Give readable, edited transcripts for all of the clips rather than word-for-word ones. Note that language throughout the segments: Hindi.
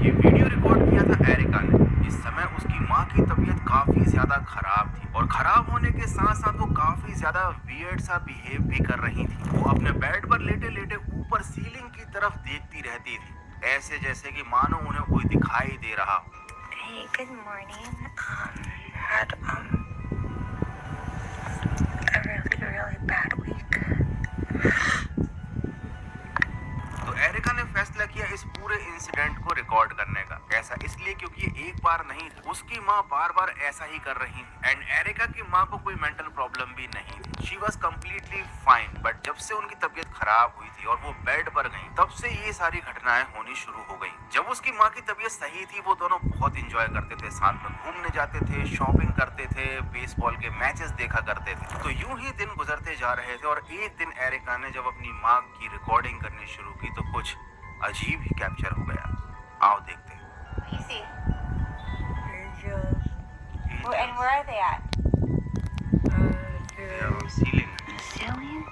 ये वीडियो रिकॉर्ड किया था एरिका ने। इस समय उसकी माँ की तबीयत काफी ज्यादा खराब थी और खराब होने के साथ साथ वो काफी ज्यादा वियर्ड सा बिहेव भी कर रही थी। वो अपने बेड पर लेटे लेटे ऊपर सीलिंग की तरफ देखती रहती थी, ऐसे जैसे कि मानो उन्हें कोई दिखाई दे रहा हो। Hey, good morning. Had a really bad week. तो एरिका ने फैसला किया इस पूरे इंसिडेंट को रिकॉर्ड करने का। ऐसा इसलिए क्योंकि ये एक बार नहीं, उसकी माँ बार बार ऐसा ही कर रही थी। एंड एरिका की माँ को कोई मेंटल प्रॉब्लम भी नहीं थी। She was completely fine. But जब से उनकी तबीयत खराब हुई थी और वो बेड पर गई, तब से ये सारी घटनाएं होनी शुरू हो गई। जब उसकी माँ की तबीयत सही थी, वो दोनों बहुत इंजॉय करते थे, साथ में घूमने जाते थे, शॉपिंग करते थे, बेसबॉल के मैचेस देखा करते थे। तो यूं ही दिन गुजरते जा रहे थे और एक दिन एरिका ने जब अपनी माँ की रिकॉर्डिंग करनी शुरू की तो कुछ अजीब ही कैप्चर हो गया। आओ देखते हैं। What do you see? And where are they at? Ceiling. The ceiling?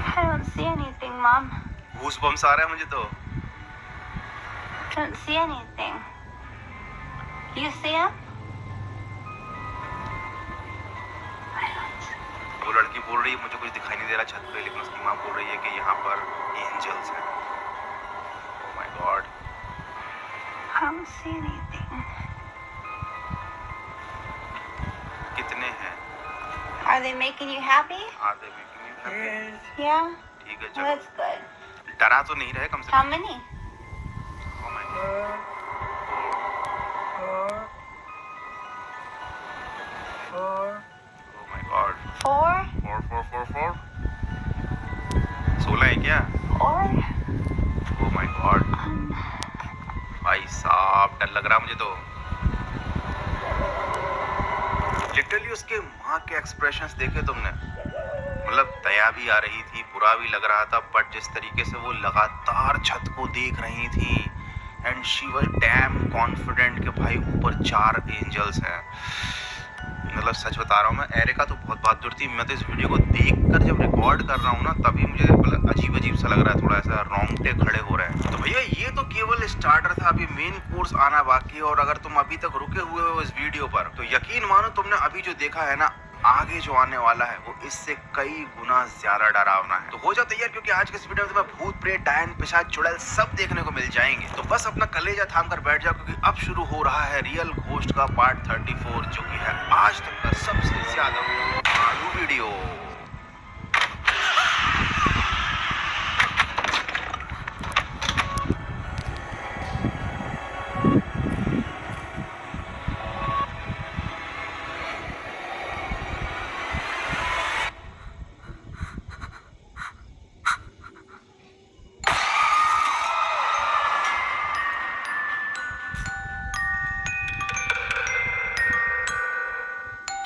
I don't see anything, Mom. Goosebumps आ रहा है मुझे तो। Don't see anything. You see him? वो लड़की बोल रही है मुझे कुछ दिखाई नहीं दे रहा छत पे, लेकिन उसकी माँ बोल रही है कि यहाँ पर एंजल्स हैं। Oh my God. I don't see anything. कितने हैं? Are they making you happy? आधे में क्यों नहीं? Yeah. ठीक है Well, चलो। that's good. डरा तो नहीं रहे कम से How come? many? Oh my God. Oh my God. 4? 4 16 है क्या? 4? Oh my God. भाई साहब डर लग रहा मुझे तो। लिटरली उसके माँ के एक्सप्रेशंस देखे तुमने? मतलब दया भी आ रही थी, बुरा भी लग रहा था, बट जिस तरीके से वो लगातार छत को देख रही थी and she was dam confident कि भाई ऊपर 4 एंजल्स हैं। मतलब सच बता रहा हूँ मैं, एरिका तो बहुत बहादुर थी। मैं तो इस वीडियो को देखकर जब रिकॉर्ड कर रहा हूँ ना, तभी मुझे मतलब अजीब अजीब सा लग रहा है, थोड़ा ऐसा रोंगटे खड़े हो रहे हैं। तो भैया ये तो केवल स्टार्टर था, अभी मेन कोर्स आना बाकी है। और अगर तुम अभी तक रुके हुए हो इस वीडियो पर, तो यकीन मानो तुमने अभी जो देखा है ना, आगे जो आने वाला है वो इससे कई गुना ज्यादा डरावना है। तो हो जाओ तैयार, क्योंकि आज के इस वीडियो में तुम्हें भूत प्रेत डायन पिशाच चुड़ैल सब देखने को मिल जाएंगे। तो बस अपना कलेजा थाम कर बैठ जाओ, क्योंकि अब शुरू हो रहा है रियल घोस्ट का पार्ट 34, जो कि है आज तक का सबसे ज्यादा भालू वीडियो।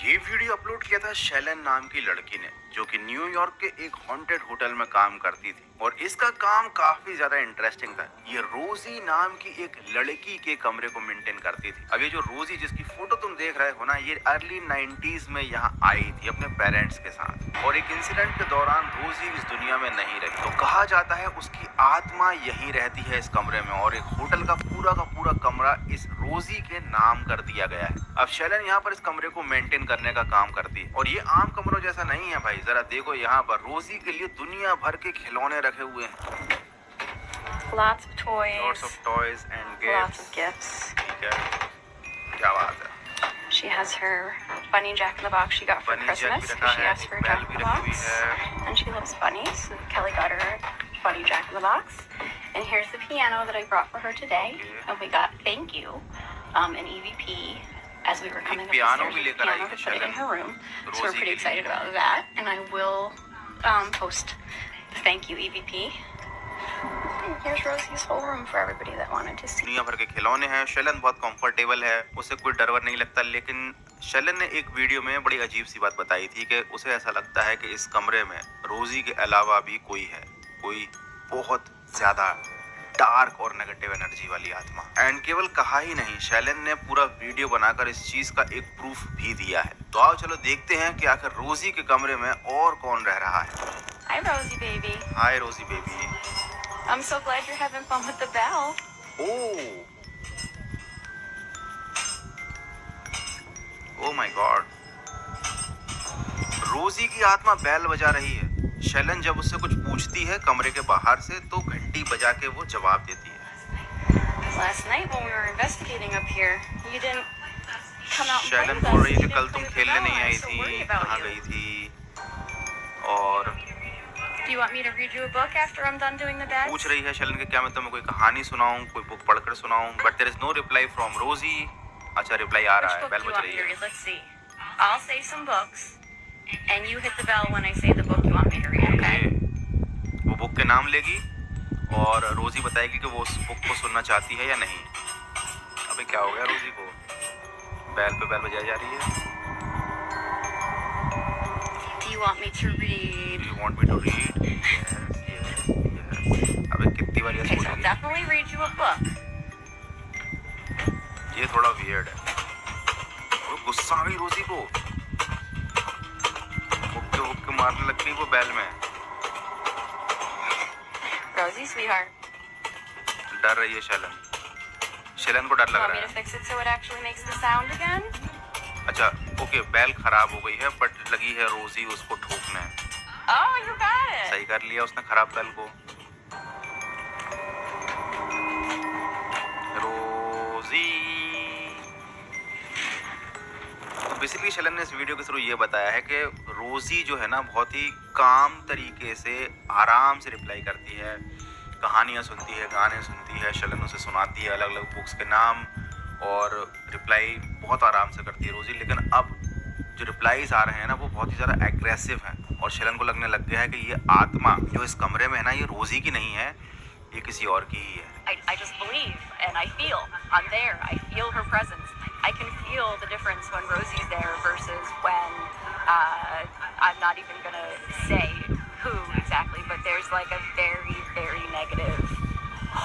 ये वीडियो अपलोड किया था शेलन नाम की लड़की ने, जो कि न्यूयॉर्क के एक हॉन्टेड होटल में काम करती थी। और इसका काम काफी ज्यादा इंटरेस्टिंग था। ये रोजी नाम की एक लड़की के कमरे को मेंटेन करती थी। अब ये जो रोजी जिसकी फोटो तुम देख रहे हो ना, ये अर्ली 90s में यहाँ आई थी अपने पेरेंट्स के साथ। और एक इंसिडेंट के दौरान रोजी इस दुनिया में नहीं रही। तो कहा जाता है उसकी आत्मा यहीं रहती है इस कमरे में, और एक होटल का पूरा कमरा इस रोजी के नाम कर दिया गया है। अब शेलन यहाँ पर इस कमरे को मेंटेन करने का काम करती है। और ये आम कमरों जैसा नहीं है भाई, जरा देखो यहाँ पर रोजी के लिए दुनिया भर के खिलौने रखे हुए हैं। Lots of toys. Lots of toys and gifts. Lots of gifts. ठीक है, क्या बात है। She has her bunny Jack in the Box she got for Bunny Jack Christmas भी रखा because she है, asked for a एक Jack बैल in भी the रखी हुई Box. है। And she loves bunnies, so Kelly got her a bunny Jack in the Box. And here's the piano that I brought for her today. Okay. And we got thank you, an EVP as we were coming up the piano stairs भी with the लेकर आई piano है to put it in शेलन her room. So we're रोजी pretty के लिए। excited about that. And I will post the thank you EVP. And here's Rosie's whole room for everybody that wanted to see. दुनिया भर के खिलौने हैं। शेलन बहुत कंफर्टेबल है, उसे कोई डर वर नहीं लगता। लेकिन शेलन ने एक वीडियो में बड़ी अजीब सी बात बताई थी कि उसे ऐसा लगता है कि इस कमरे में रोजी के अलावा भी कोई है, कोई बहुत ज्यादा डार्क और नेगेटिव एनर्जी वाली आत्मा। एंड केवल कहा ही नहीं, शेलन ने पूरा वीडियो बनाकर इस चीज का एक प्रूफ भी दिया है। तो आओ चलो देखते हैं कि आखिर रोजी के कमरे में और कौन रह रहा है। Hi, Rosie baby. हाय रोजी baby. I'm so glad you're having fun with the bell. Oh my God. रोजी की आत्मा बैल बजा रही है। शेलन जब उससे कुछ पूछती है कमरे के बाहर से तो घंटी बजा के वो जवाब देती है। Last night when we were investigating up here, you didn't come out and play शेलन with बोल us. रही You थी didn't कल play तुम with the खेलने bell. नहीं I आई was so थी, worried about कहाँ you. गई थी? और Do you want me to read you a book after I'm done doing the beds? पूछ रही है शेलन कि क्या मैं तुम्हें कोई कहानी सुनाऊं, कोई बुक पढ़कर सुनाऊं, but there is no reply from Rosie. अच्छा रिप्लाई आ रहा Which है, book बेल do you बज want रही me to है। read? Let's see. I'll say some books, and you hit the bell when I say the book you want me to read, okay? वो बुक के नाम लेगी और रोजी बताएगी कि वो उस बुक को सुनना चाहती है या नहीं। अबे क्या हो गया रोजी को? बैल पे बैल बजाई जा रही है। Do you want me to read? Do you want me to read? Yes. अबे कितनी बार Okay, so I'll बोलेगी? definitely read you a book. ये थोड़ा वियर्ड है। वो गुस्सा आ गई रोजी को। हुक्के मारने लग गई वो बैल में। Rosie, sweetheart. डर रही है शेलन। शेलन को डर You लग want रहा me to है। fix it so it actually makes the sound again? अच्छा ओके, बैल खराब हो गई है बट लगी है रोजी उसको ठोकने। Oh, you got it. सही कर लिया उसने खराब बैल को। रोजी। तो बेसिकली शेलन ने इस वीडियो के थ्रू ये बताया है कि रोजी जो है ना बहुत ही काम तरीके से आराम से रिप्लाई करती है, कहानियाँ सुनती है, गाने सुनती है, शेलन उसे सुनाती है अलग अलग बुक्स के नाम और रिप्लाई बहुत आराम से करती है रोजी। लेकिन अब जो रिप्लाईज आ रहे हैं ना वो बहुत ही ज़्यादा एग्रेसिव हैं और शेलन को लगने लग गया है कि ये आत्मा जो इस कमरे में है ना ये रोजी की नहीं है, ये किसी और की ही है। I just believe and I feel. I'm there. I feel her presence. I can feel the difference when Rosie's there versus when I'm not even going to say who exactly, but there's like a very, very negative,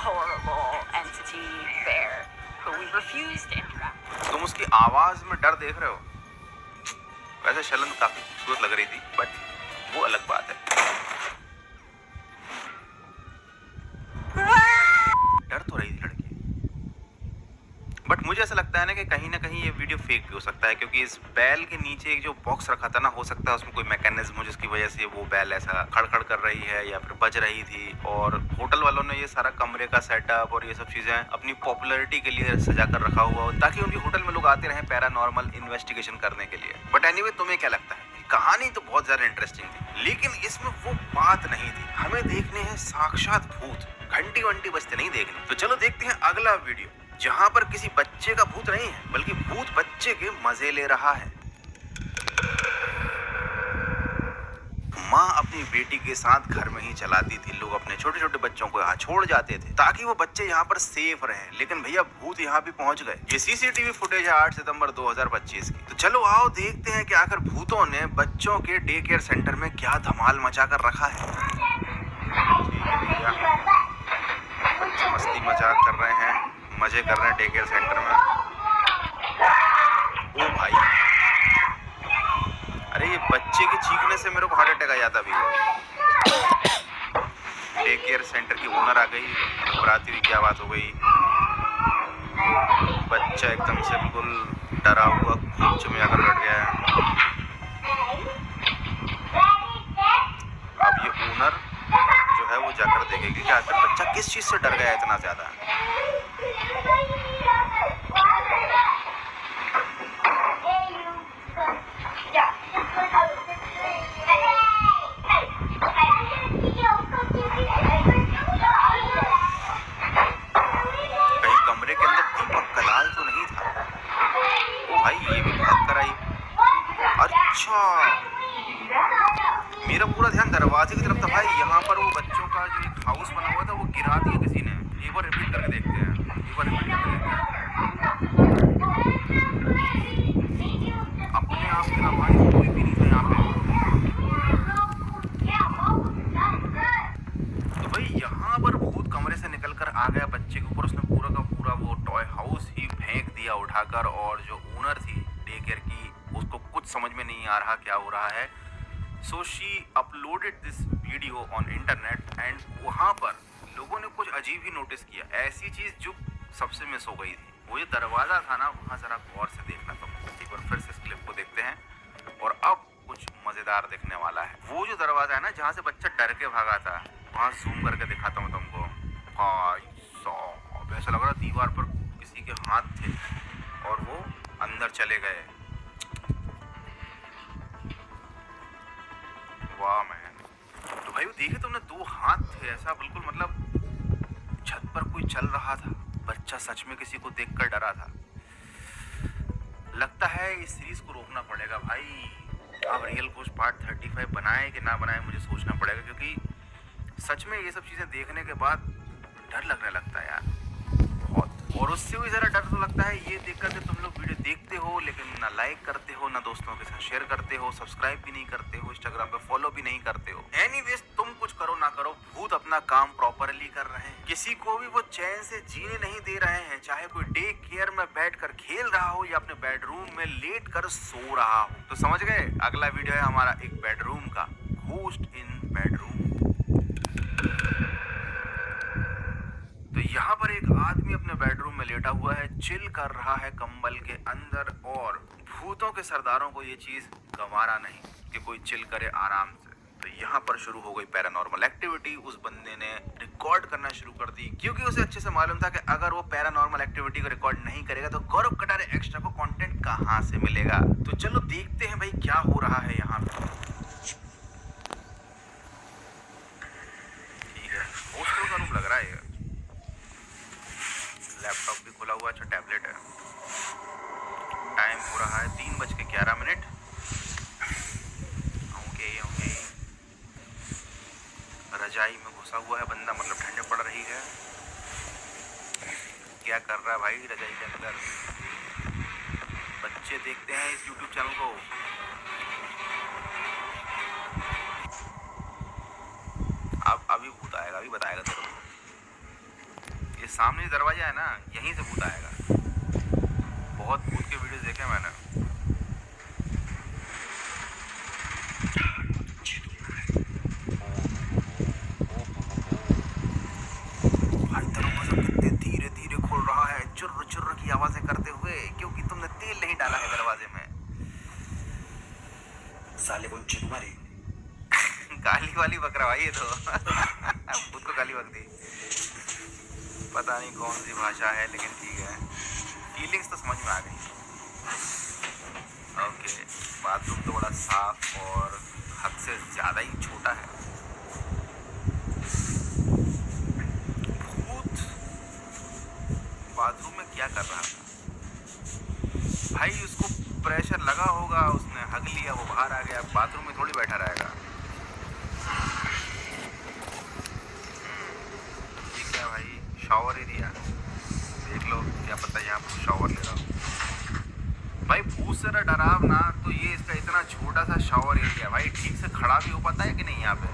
horrible entity there who we refuse to interact with. तुम उसकी आवाज़ में डर देख रहे हो? वैसे शेलन काफ़ी खूबसूरत लग रही थी बट वो अलग बात है। डर तो रही थी लड़की, बट मुझे ऐसा लगता है ना कहीं ये वीडियो फेक भी हो सकता है क्योंकि इस बैल के नीचे एक जो बॉक्स रखा था ना, हो सकता है उसमें कोई मैकेनिज्म हो जिसकी वजह से वो बैल ऐसा खड़खड़ कर रही है या फिर बज रही थी। और होटल वालों ने ये सारा कमरे का सेटअप और ये सब चीज़ें अपनी पॉपुलैरिटी के लिए सजा कर रखा हुआ हो ताकि उनके होटल में लोग आते रहें पैरानॉर्मल इन्वेस्टिगेशन करने के लिए। बट एनीवे तुम्हें क्या लगता है? कहानी तो बहुत ज़्यादा इंटरेस्टिंग थी लेकिन इसमें वो बात नहीं थी। हमें देखने हैं साक्षात भूत, घंटी वंटी बजते नहीं देखने। तो चलो देखते हैं अगला वीडियो जहां पर किसी बच्चे का भूत नहीं है बल्कि भूत बच्चे के मजे ले रहा है। माँ अपनी बेटी के साथ घर में ही चलाती थी। लोग अपने छोटे छोटे बच्चों को यहाँ छोड़ जाते थे ताकि वो बच्चे यहाँ पर सेफ रहें। लेकिन भैया भूत यहाँ भी पहुँच गए। ये सीसीटीवी फुटेज है 8 सितंबर 2025 की। तो चलो आओ देखते हैं कि आखिर भूतों ने बच्चों के डे केयर सेंटर में क्या धमाल मचा कर रखा है। बच्चे मस्ती मजाक कर रहे हैं, मजे कर रहे हैं डे केयर सेंटर में। ओ भाई, अरे ये बच्चे के चीखने से मेरे को हार्ट अटैक आ जाता भी। डे केयर सेंटर की ओनर आ गई, घबराती हुई क्या बात हो गई। बच्चा एकदम से बिल्कुल डरा हुआ खोपचे में आकर बैठ गया है। अब ये ओनर जो है वो जाकर देखेगी कि आखिर बच्चा किस चीज से डर गया इतना ज्यादा। कहीं कमरे के अंदर दीपक कलाल तो नहीं था? ओ भाई ये भी भाग कर आई। अच्छा मेरा पूरा ध्यान दरवाजे की तरफ था भाई। यहाँ पर वो बच्चों का जो एक हाउस बना हुआ था वो गिरा दिया किसी ने। एक बार रिपीट करके देखते हैं, एक बार रिपीट करके देखते हैं। अपने आप के ना भाई कोई भी नहीं था यहाँ पे। तो भाई यहाँ पर भूत कमरे से निकल कर आ गया बच्चे के ऊपर। उसने पूरा का पूरा वो टॉय हाउस ही फेंक दिया उठाकर। और जो ओनर थी डे केयर की उसको कुछ समझ में नहीं आ रहा क्या हो रहा है। So she uploaded this video on internet and वहाँ पर लोगों अजीब ही नोटिस किया। ऐसी चीज जो सबसे मिस हो गई थी, वो ये दरवाजा था ना, वहां जरा गौर से देखना तुम। एक बार फिर से इस क्लिप को देखते हैं और अब कुछ मजेदार दिखने वाला है। वो जो दरवाजा है ना जहाँ से बच्चा डर के भागा था, वहां जूम करके दिखाता हूँ तुमको। भाई साहब, ऐसा लग रहा दीवार पर किसी के हाथ थे और वो अंदर चले गए। वाह मैन। तो भाई वो देखे तुमने, 2 हाथ थे, ऐसा बिल्कुल मतलब छत पर कोई चल रहा था। बच्चा सच में किसी को देखकर डरा था। लगता है इस सीरीज को रोकना पड़ेगा भाई। अब रियल घोस्ट पार्ट 35 बनाए कि ना बनाए, मुझे सोचना पड़ेगा, क्योंकि सच में ये सब चीजें देखने के बाद डर लगने लगता है यार बहुत। और उससे भी ज़रा डर तो लगता है ये देखकर कि तुम लोग वीडियो देखते हो लेकिन ना लाइक करते हो, ना दोस्तों के साथ शेयर करते हो, सब्सक्राइब भी नहीं करते हो, इंस्टाग्राम पे फॉलो भी नहीं करते हो। एनीवेज, तुम कुछ करो ना करो, भूत अपना काम प्रॉपरली कर रहे हैं। किसी को भी वो चैन से जीने नहीं दे रहे हैं, चाहे कोई डे केयर में बैठकर खेल रहा हो या अपने बेडरूम में लेट कर सो रहा हो। तो समझ गए, अगला वीडियो है हमारा एक बेडरूम का, घोस्ट इन बेडरूम। तो यहाँ पर एक आदमी अपने बेडरूम में लेटा हुआ है, चिल कर रहा है कंबल के अंदर, और भूतों के सरदारों को ये चीज गंवारा नहीं कि कोई चिल करे आराम से। तो यहाँ पर शुरू हो गई पैरानॉर्मल एक्टिविटी। उस बंदे ने रिकॉर्ड करना शुरू कर दी, क्योंकि उसे अच्छे से मालूम था कि अगर वो पैरानॉर्मल एक्टिविटी को रिकॉर्ड नहीं करेगा तो गौरव कटारे एक्स्ट्रा को कंटेंट कहाँ से मिलेगा। तो चलो देखते हैं भाई क्या हो रहा है यहाँ पे। ठीक है, हॉस्टल का रूम लग रहा है। लैपटॉप भी खुला हुआ, अच्छा टैबलेट है। टाइम हो रहा है 3:11। ओके, रजाई में घुसा हुआ है बंदा, मतलब ठंड पड़ रही है। क्या कर रहा है भाई रजाई के अंदर? बच्चे देखते हैं इस YouTube चैनल को। अब अभी भूत आएगा, अभी बताएगा तेरे को। ये सामने दरवाजा है ना, यहीं से भूत आएगा। बहुत भूत के वीडियोस देखे मैंने। भाई दरवाजा कितने धीरे धीरे खुल रहा है, चुर्र चुर्र की आवाजें करते हुए, क्योंकि तुमने तेल नहीं डाला है दरवाजे में। साले को मारी गाली वाली बकरा भाई ये तो। भूत को गाली बक दी। पता नहीं कौन सी भाषा है, लेकिन ठीक है, फीलिंग्स तो समझ में आ गई। ओके, बाथरूम तो बड़ा साफ और हद से ज़्यादा ही छोटा है। भूत बाथरूम में क्या कर रहा था भाई? उसको प्रेशर लगा होगा, उसने हग लिया, वो बाहर आ गया। बाथरूम में थोड़ी बैठा रहेगा। ठीक है भाई, शावर एरिया देख लो, क्या पता यहाँ पर शावर ले रहा हूँ। भाई भूत से डराव ना, तो ये इसका इतना छोटा सा शावर एरिया भाई, ठीक से खड़ा भी हो पाता है कि नहीं यहाँ पे?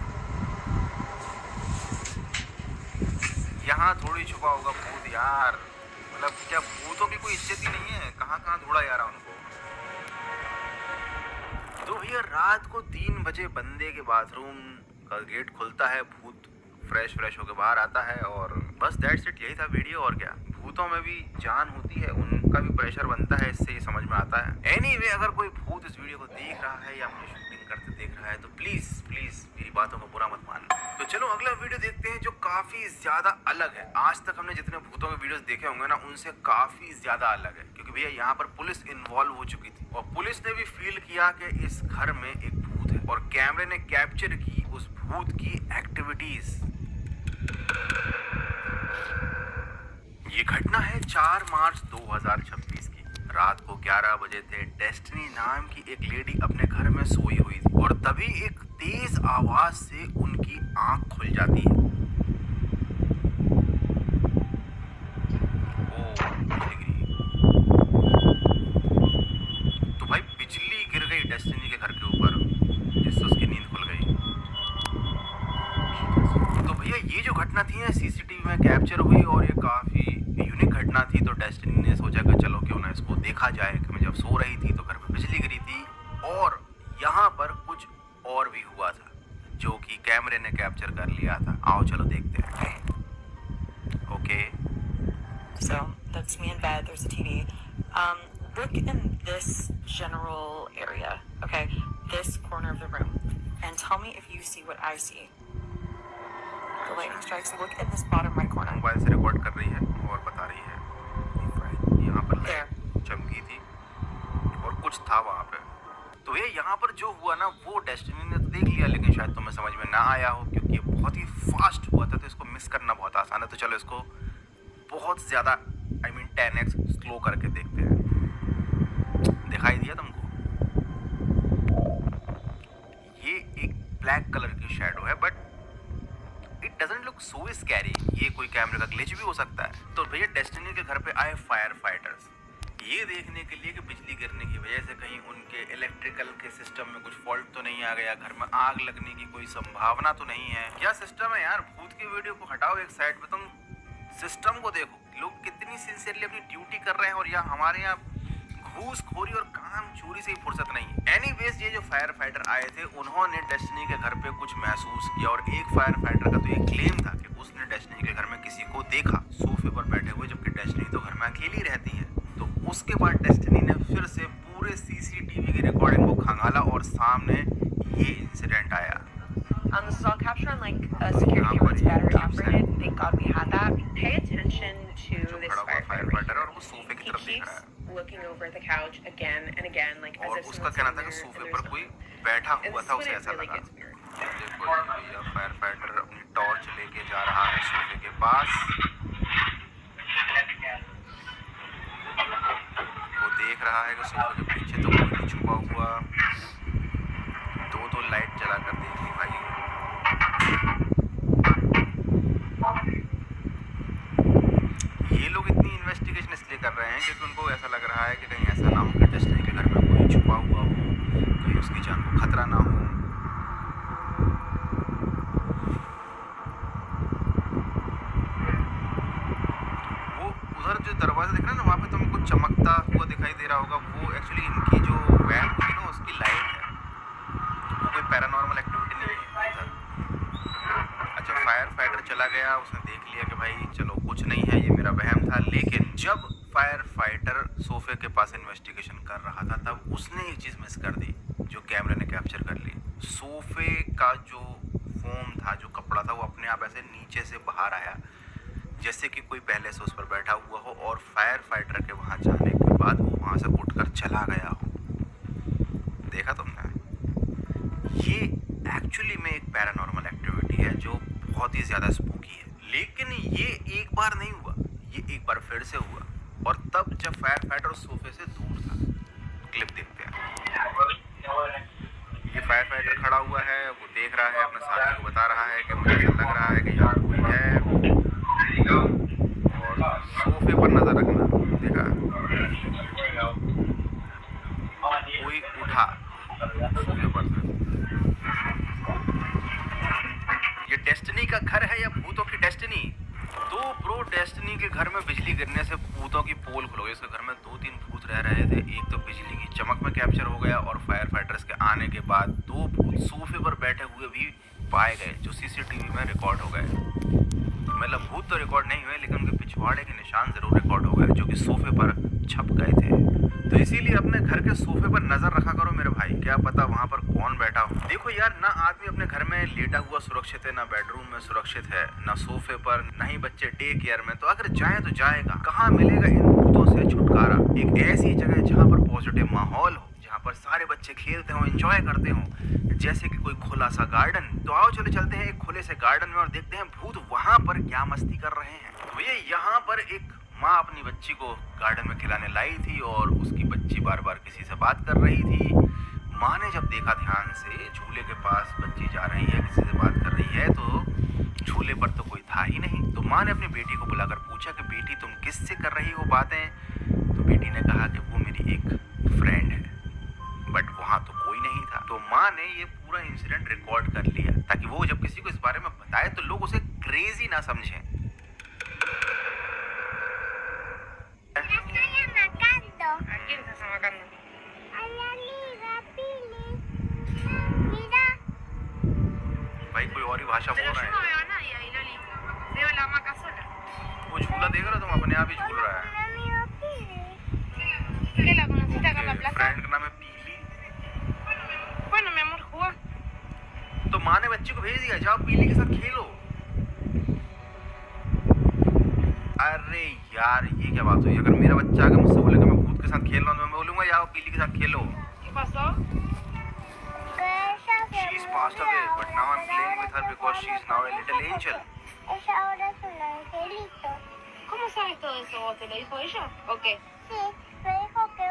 यहाँ थोड़ी छुपा होगा भूत यार। मतलब क्या भूतों की कोई इज्जत ही नहीं है? कहाँ कहाँ ढूंढा जा रहा उनको। तो भैया रात को 3 बजे बंदे के बाथरूम का गेट खुलता है, भूत फ्रेश होकर बाहर आता है, और बस दैट्स इट, यही था वीडियो। और क्या, भूतों में भी जान होती है, उनका भी प्रेशर बनता है, इससे ये समझ में आता है। एनीवे, अगर कोई भूत इस वीडियो को देख रहा है या मुझे शूटिंग करते देख रहा है तो प्लीज मेरी बातों को बुरा मत मानना। तो चलो अगला वीडियो देखते हैं, जो काफी ज्यादा अलग है। आज तक हमने जितने भूतों के वीडियोस देखे होंगे ना, उनसे काफी ज्यादा अलग है, क्योंकि भैया यहाँ पर पुलिस इन्वॉल्व हो चुकी थी, और पुलिस ने भी फील किया कि इस घर में एक भूत है, और कैमरे ने कैप्चर की उस भूत की एक्टिविटीज। ये घटना है 4 मार्च 2026 की। रात को 11 बजे थे। डेस्टिनी नाम की एक लेडी अपने घर में सोई हुई थी, और तभी एक तेज आवाज से उनकी आंख खुल जाती है। तो भाई बिजली गिर गई डेस्टिनी के घर के ऊपर, जिससे उसकी नींद खुल गई। तो भैया ये जो घटना थी ना, सीसीटीवी में कैप्चर हुई, और ये काफी यूनिक घटना थी। तो डेस्टिनी ने सोचा कि चलो क्यों ना इसको देखा जाए, कि मैं जब सो रही थी तो घर में बिजली गिरी थी, और यहाँ पर कुछ और भी हुआ था जो कि कैमरे ने कैप्चर कर लिया था। आओ चलो देखते हैं। That's me in bed. There's a TV. Look in this general area, okay? This corner of the room, and tell me if you see what I see. The lightning strikes. Look in this bottom right corner. Mobile से रिकॉर्ड कर रही है और बता रही है यहाँ पर There. चमकी थी और कुछ था वहाँ पे। तो ये यहाँ पर जो हुआ ना वो डेस्टिनी ने तो देख लिया, लेकिन शायद तुम्हें समझ में ना आया हो क्योंकि ये बहुत ही फास्ट हुआ था, तो इसको मिस करना बहुत आसान है। तो चलो इसको बहुत ज़्यादा 10x स्लो करके देखते हैं। दिखाई दिया तुमको? ये एक ब्लैक कलर की शैडो है, but it doesn't look so scary. ये कोई कैमरे का ग्लिच भी हो सकता है। तो भैया डेस्टिनी के घर पे आए फायर फाइटर्स ये देखने के लिए कि बिजली गिरने की वजह से कहीं उनके इलेक्ट्रिकल के सिस्टम में कुछ फॉल्ट तो नहीं आ गया, घर में आग लगने की कोई संभावना तो नहीं है। क्या सिस्टम है यार, भूत की वीडियो को हटाओ एक साइड पे, तुम सिस्टम को देखो, लोग कितनी सिंसियरली अपनी ड्यूटी कर रहे हैं और यहाँ हमारे यहाँ घूसखोरी और काम चोरी से ही फुर्सत नहीं है। एनीवेज ये जो फायर फाइटर आए थे उन्होंने डेस्टिनी के घर पे कुछ महसूस किया और एक फायर फाइटर का तो ये क्लेम था कि उसने डेस्टिनी के घर में किसी को देखा सोफे पर बैठे हुए, जबकि डेस्टिनी तो घर में अकेली रहती है। तो उसके बाद डेस्टिनी ने फिर से पूरे सीसीटीवी की रिकॉर्डिंग को खंगाला और सामने ये इंसिडेंट आया। This is all captured on like a security camera. It's battery operated. Thank God we had that. Pay attention to this firefighter. और वो सोफे की तरफ देख रहा है। Looking over at the couch again and again, like as और if उसका कहना था कि सोफे पर कोई बैठा हुआ था, उसे ऐसा लगा। देखो भैया फायर फाइटर अपनी टॉर्च लेके जा रहा है सोफे के पास। वो देख रहा है कि सोफे के पीछे तो कोई नहीं छुपा हुआ। दो लाइट जला कर देख ली भाई। ये लोग इतनी इन्वेस्टिगेशन इसलिए कर रहे हैं क्योंकि उनको ऐसा लग रहा है कि कहीं ऐसा ना हो कि डेस्टिनी के घर में कोई छुपा हुआ हो, कहीं उसकी जान को खतरा ना हो। वो उधर जो दरवाजा दिख रहा है ना, वहाँ पे तुमको चमकता हुआ दिखाई दे रहा होगा, वो एक्चुअली इनकी जो वैन होगी ना उसकी लाइट है, वो कोई पैरानॉर्मल एक्टिविटी नहीं है उधर। अच्छा फायर फाइटर चला गया, उसने देख लिया कि भाई चलो कुछ नहीं है, ये मेरा वहम था। लेकिन जब फायर फाइटर सोफे के पास इन्वेस्टिगेशन कर रहा था तब उसने एक चीज़ मिस कर दी जो कैमरे ने कैप्चर कर ली। सोफे का जो फोम था, जो कपड़ा था, वो अपने आप ऐसे नीचे से बाहर आया जैसे कि कोई पहले से उस पर बैठा हुआ हो और फायर फाइटर के वहाँ जाने के बाद वो वहाँ से उठकर चला गया हो। देखा तुमने? ये एक्चुअली में एक पैरानॉर्मल एक्टिविटी है जो बहुत ही ज़्यादा स्पूकी है। लेकिन ये एक बार नहीं हुआ, ये एक बार फिर से हुआ, और तब जब फायर फाइटर सोफे से दूर था। क्लिप देखते हैं। ये फायर फाइटर खड़ा हुआ है, वो देख रहा है, अपने साथी को बता रहा है कि मुझे ऐसा लग रहा है कि यहाँ कोई है और सोफे पर नजर रखना। देखा कोई उठा सोफे पर से। ये डेस्टिनी का घर है या भूतों की डेस्टिनी? तो ब्रो डेस्टिनी के घर में बिजली गिरने से भूतों की पोल खुल गई। इसके घर में 2-3 भूत रह रहे थे, एक तो बिजली की चमक में कैप्चर हो गया और फायर फाइटर्स के आने के बाद 2 भूत सोफे पर बैठे हुए भी पाए गए जो सीसीटीवी में रिकॉर्ड हो गए। मतलब भूत तो रिकॉर्ड नहीं हुए लेकिन उनके पिछवाड़े के निशान जरूर रिकॉर्ड हो गए जो कि सोफे पर छप गए थे। तो इसीलिए अपने घर के सोफे पर नजर रखा करो मेरे भाई, क्या पता वहाँ पर कौन बैठा हो। देखो यार, ना आदमी अपने घर में लेटा हुआ सुरक्षित है, ना बेडरूम में सुरक्षित है, ना सोफे पर, ना ही बच्चे डे केयर में। तो अगर जाए तो जाएगा कहाँ? मिलेगा इन भूतों से छुटकारा एक ऐसी जगह जहाँ पर पॉजिटिव माहौल हो, जहाँ पर सारे बच्चे खेलते हो, एंजॉय करते हो, जैसे कि कोई खुला सा गार्डन। तो आओ चलो चलते हैं एक खुले से गार्डन में और देखते हैं भूत वहाँ पर क्या मस्ती कर रहे हैं। तो ये यहाँ पर एक माँ अपनी बच्ची को गार्डन में खिलाने लाई थी और उसकी बच्ची बार बार किसी से बात कर रही थी। माँ ने जब देखा ध्यान से झूले के पास बच्ची जा रही है, किसी से बात कर रही है, तो झूले पर तो कोई था ही नहीं। तो माँ ने अपनी बेटी को बुलाकर पूछा कि बेटी तुम किससे कर रही हो बातें? तो बेटी ने कहा कि वो मेरी एक फ्रेंड है, बट वहाँ तो कोई नहीं था। तो माँ ने ये पूरा इंसिडेंट रिकॉर्ड कर लिया ताकि वो जब किसी को इस बारे में बताए तो लोग उसे क्रेजी ना समझें। ¿A quién estás amacando? A la liga, Pili. Mira. भाई कोई और ही भाषा बोल Pero रहा yo no है। veo a nadie ahí, Loli. Veo la hamaca sola. वो झूला देख रहे हो तुम, अपने आप ही झूल रहा है। फ्रेंड का नाम है पीली। Bueno, mi amor, juega. तो माँ ने बच्ची को भेज दिया, जाओ पीली के साथ खेलो। अरे यार ये क्या बात हुई? अगर मेरा बच्चा आके मुझसे बोलेगा मैं भूत के साथ खेल रहा हूँ तो मैं बोलूंगा जाओ पीली के साथ खेलो। ¿Qué pasó? She's passed away, but now I'm playing with her because she's now a little angel. Ella ahora es un angelito. ¿Cómo sabes todo eso vos? ¿Te lo dijo ella? ¿O qué? Sí, me dijo que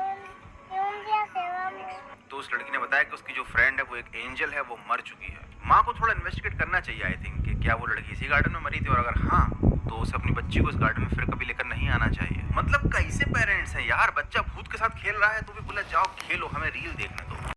un día se va a morir. तो उस लड़की ने बताया कि उसकी जो फ्रेंड है वो एक एंजल है, वो मर चुकी है। माँ को थोड़ा इन्वेस्टिगेट करना चाहिए आई थिंक कि क्या वो लड़की इसी गार्डन में मरी थी, और अगर हाँ तो उसे अपनी बच्ची को इस गार्डन में फिर कभी लेकर नहीं आना चाहिए। मतलब कैसे पेरेंट्स हैं यार, बच्चा भूत के साथ खेल रहा है तो भी बोला जाओ खेलो, हमें रील देखने दो।